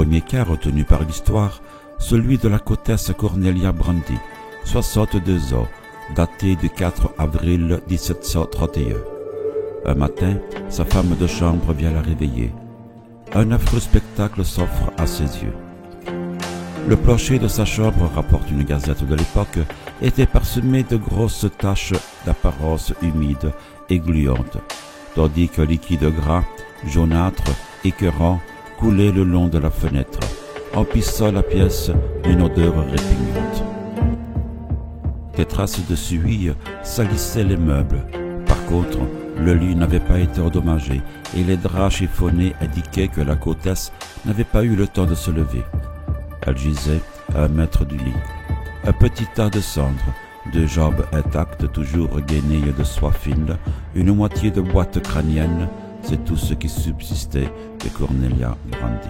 premier cas retenu par l'histoire, celui de la comtesse Cornelia Brandy, 62 ans, daté du 4 avril 1731. Un matin, sa femme de chambre vient la réveiller. Un affreux spectacle s'offre à ses yeux. Le plancher de sa chambre, rapporte une gazette de l'époque, était parsemé de grosses taches d'apparence humide et gluante, tandis qu'un liquide gras, jaunâtre, écœurant, coulait le long de la fenêtre, emplissant la pièce d'une odeur répugnante. Des traces de suie salissaient les meubles. Par contre, le lit n'avait pas été endommagé et les draps chiffonnés indiquaient que la comtesse n'avait pas eu le temps de se lever. Elle gisait à 1 mètre du lit. Un petit tas de cendres, 2 jambes intactes toujours gainées de soie fine, une moitié de boîte crânienne, c'est tout ce qui subsistait de Cornelia Brandy.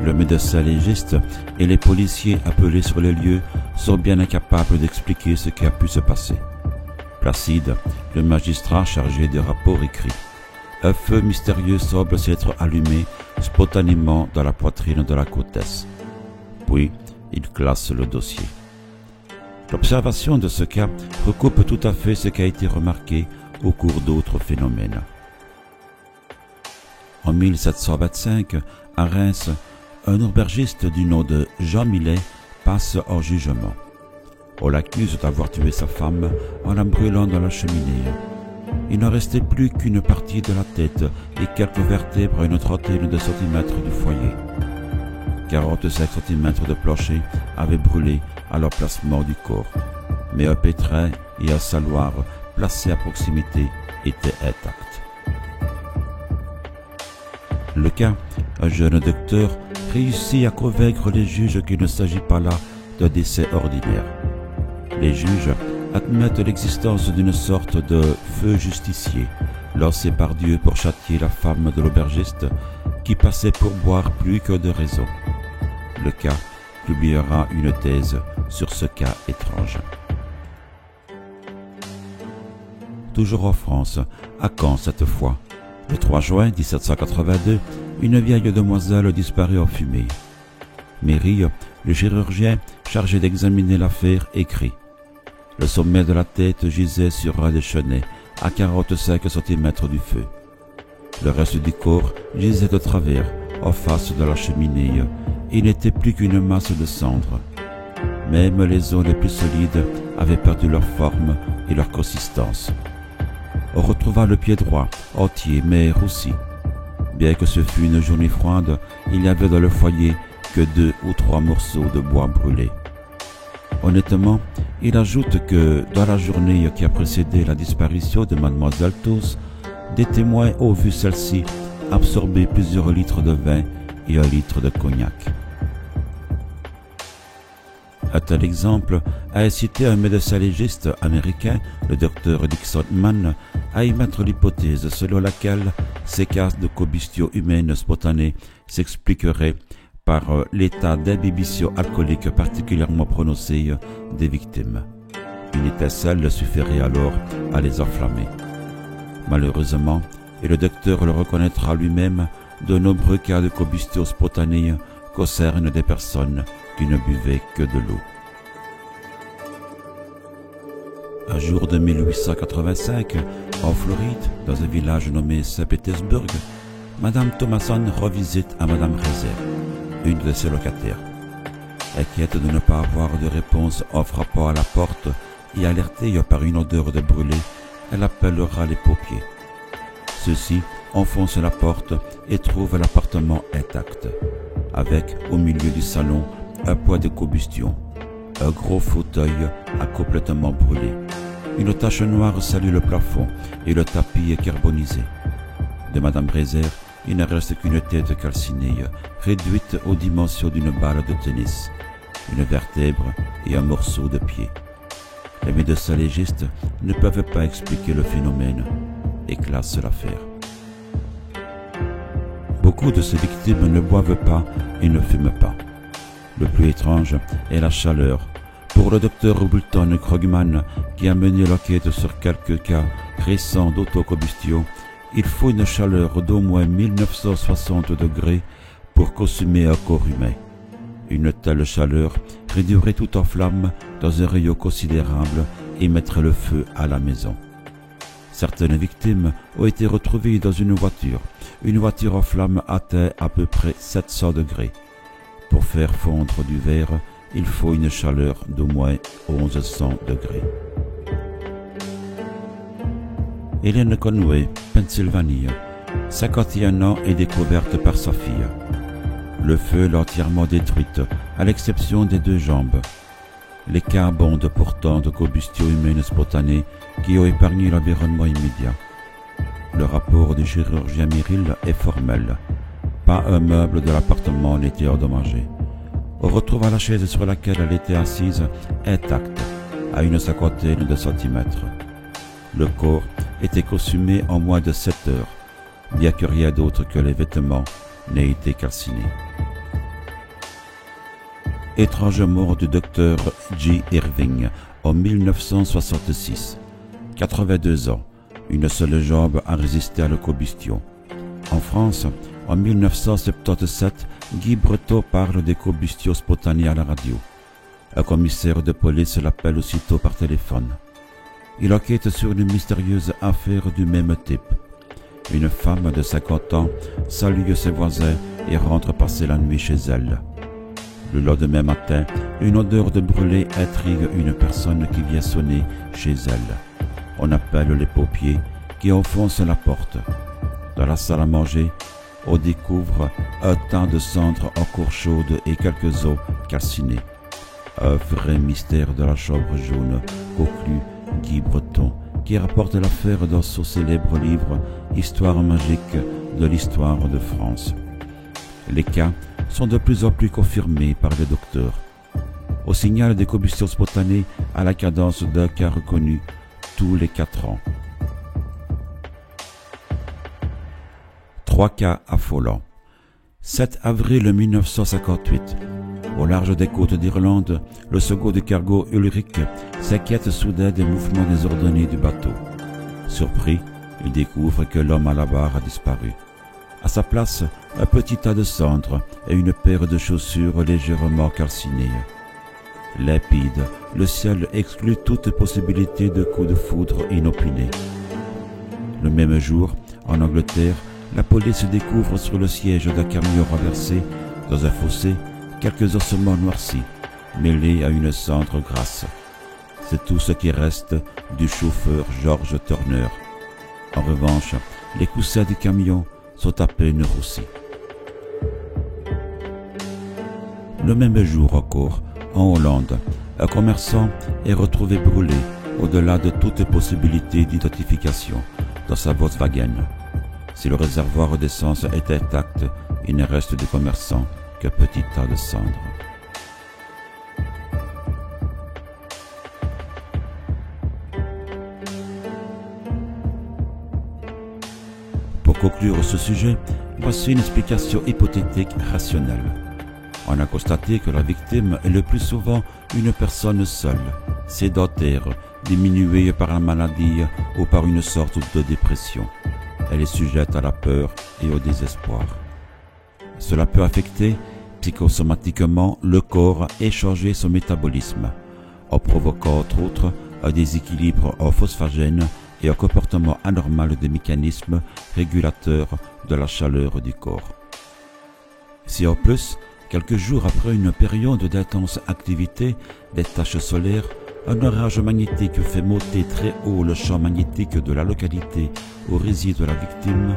Le médecin légiste et les policiers appelés sur les lieux sont bien incapables d'expliquer ce qui a pu se passer. Placide, le magistrat chargé des rapports, écrit « Un feu mystérieux semble s'être allumé spontanément dans la poitrine de la comtesse. » Puis, il classe le dossier. L'observation de ce cas recoupe tout à fait ce qui a été remarqué au cours d'autres phénomènes. En 1725, à Reims, un aubergiste du nom de Jean Millet passe en jugement. On l'accuse d'avoir tué sa femme en la brûlant dans la cheminée. Il n'en restait plus qu'une partie de la tête et quelques vertèbres à une trentaine de centimètres du foyer. 45 cm de plancher avaient brûlé à l'emplacement du corps, mais un pétrin et un saloir placés à proximité étaient intacts. Le cas, un jeune docteur réussit à convaincre les juges qu'il ne s'agit pas là d'un décès ordinaire. Les juges admettent l'existence d'une sorte de feu justicier, lancé par Dieu pour châtier la femme de l'aubergiste qui passait pour boire plus que de raison. Le cas publiera une thèse sur ce cas étrange. Toujours en France, à Caen cette fois, le 3 juin 1782, une vieille demoiselle disparut en fumée. Méry, le chirurgien chargé d'examiner l'affaire, écrit « Le sommet de la tête gisait sur un des chenets, à 45 cm du feu. Le reste du corps gisait de travers, en face de la cheminée, et n'était plus qu'une masse de cendres. Même les os les plus solides avaient perdu leur forme et leur consistance. On retrouva le pied droit, entier mais roussi. Bien que ce fût une journée froide, il n'y avait dans le foyer que 2 ou 3 morceaux de bois brûlés. Honnêtement, il ajoute que dans la journée qui a précédé la disparition de Mademoiselle Toos, des témoins ont vu celle-ci absorber plusieurs litres de vin et 1 litre de cognac. Un tel exemple a incité un médecin légiste américain, le docteur Dixon Mann, à émettre l'hypothèse selon laquelle ces cas de combustion humaine spontanée s'expliqueraient par l'état d'imbibition alcoolique particulièrement prononcé des victimes. Une étincelle suffirait alors à les enflammer. Malheureusement, et le docteur le reconnaîtra lui-même, de nombreux cas de combustion spontanée concernent des personnes qui ne buvaient que de l'eau. Un jour de 1885, en Floride, dans un village nommé Saint-Pétersbourg, Madame Thomason rend visite à Madame Reiser, une de ses locataires. Inquiète de ne pas avoir de réponse en frappant à la porte et alertée par une odeur de brûlé, elle appellera les pompiers. Ceux-ci enfoncent la porte et trouvent l'appartement intact, avec, au milieu du salon, un point de combustion. Un gros fauteuil a complètement brûlé. Une tache noire salit le plafond et le tapis est carbonisé. De Madame Reiser, il ne reste qu'une tête calcinée, réduite aux dimensions d'une balle de tennis, une vertèbre et un morceau de pied. Les médecins légistes ne peuvent pas expliquer le phénomène et classent l'affaire. Beaucoup de ces victimes ne boivent pas et ne fument pas. Le plus étrange est la chaleur. Pour le docteur Bulton Krogman, qui a mené l'enquête sur quelques cas récents d'autocombustion, il faut une chaleur d'au moins 1960 degrés pour consumer un corps humain. Une telle chaleur réduirait tout en flamme dans un rayon considérable et mettrait le feu à la maison. Certaines victimes ont été retrouvées dans une voiture. Une voiture en flammes atteint à peu près 700 degrés. Pour faire fondre du verre, il faut une chaleur d'au moins 1100 degrés. Hélène Conway, Pennsylvanie, 51 ans, est découverte par sa fille. Le feu l'a entièrement détruite, à l'exception des 2 jambes. Les cas abondent pourtant de combustion humaine spontanée qui ont épargné l'environnement immédiat. Le rapport du chirurgien Merrill est formel. Pas un meuble de l'appartement n'était endommagé. On retrouve la chaise sur laquelle elle était assise intacte, à une cinquantaine de centimètres. Le corps était consumé en moins de 7 heures, bien que rien d'autre que les vêtements n'ait été calciné. Étrange mort du docteur J. Irving en 1966. 82 ans, une seule jambe a résisté à la combustion. En France, en 1977, Guy Breton parle des combustions spontanées à la radio. Un commissaire de police l'appelle aussitôt par téléphone. Il enquête sur une mystérieuse affaire du même type. Une femme de 50 ans salue ses voisins et rentre passer la nuit chez elle. Le lendemain matin, une odeur de brûlé intrigue une personne qui vient sonner chez elle. On appelle les pompiers qui enfoncent la porte. Dans la salle à manger, on découvre un tas de cendres encore chaudes et quelques os calcinés. Un vrai mystère de la chambre jaune, conclut Guy Breton, qui rapporte l'affaire dans son célèbre livre « Histoire magique de l'histoire de France ». Les cas sont de plus en plus confirmés par les docteurs. On signale des combustions spontanées à la cadence d'un cas reconnu tous les 4 ans. 3 cas affolants. 7 avril 1958. Au large des côtes d'Irlande, le second de cargo Ulrich s'inquiète soudain des mouvements désordonnés du bateau. Surpris, il découvre que l'homme à la barre a disparu. À sa place, un petit tas de cendres et une paire de chaussures légèrement calcinées. Limpide, le ciel exclut toute possibilité de coup de foudre inopiné. Le même jour, en Angleterre, la police découvre sur le siège d'un camion renversé, dans un fossé, quelques ossements noircis, mêlés à une cendre grasse. C'est tout ce qui reste du chauffeur George Turner. En revanche, les coussins du camion sont à peine roussis. Le même jour encore, en Hollande, un commerçant est retrouvé brûlé au-delà de toute possibilité d'identification dans sa Volkswagen. Si le réservoir d'essence est intact, il ne reste du commerçant qu'un petit tas de cendres. Pour conclure ce sujet, voici une explication hypothétique rationnelle. On a constaté que la victime est le plus souvent une personne seule, sédentaire, diminuée par la maladie ou par une sorte de dépression. Elle est sujette à la peur et au désespoir. Cela peut affecter psychosomatiquement le corps et changer son métabolisme, en provoquant entre autres un déséquilibre en phosphagène et un comportement anormal des mécanismes régulateurs de la chaleur du corps. Si en plus, quelques jours après une période d'intense activité des taches solaires, un orage magnétique fait monter très haut le champ magnétique de la localité où réside la victime,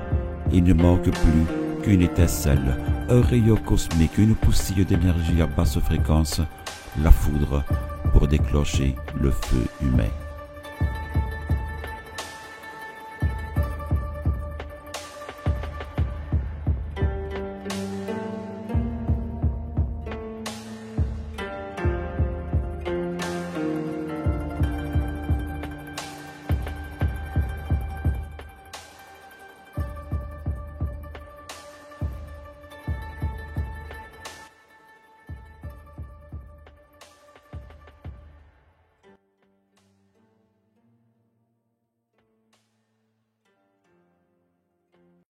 il ne manque plus qu'une étincelle, un rayon cosmique, une poussière d'énergie à basse fréquence, la foudre, pour déclencher le feu humain.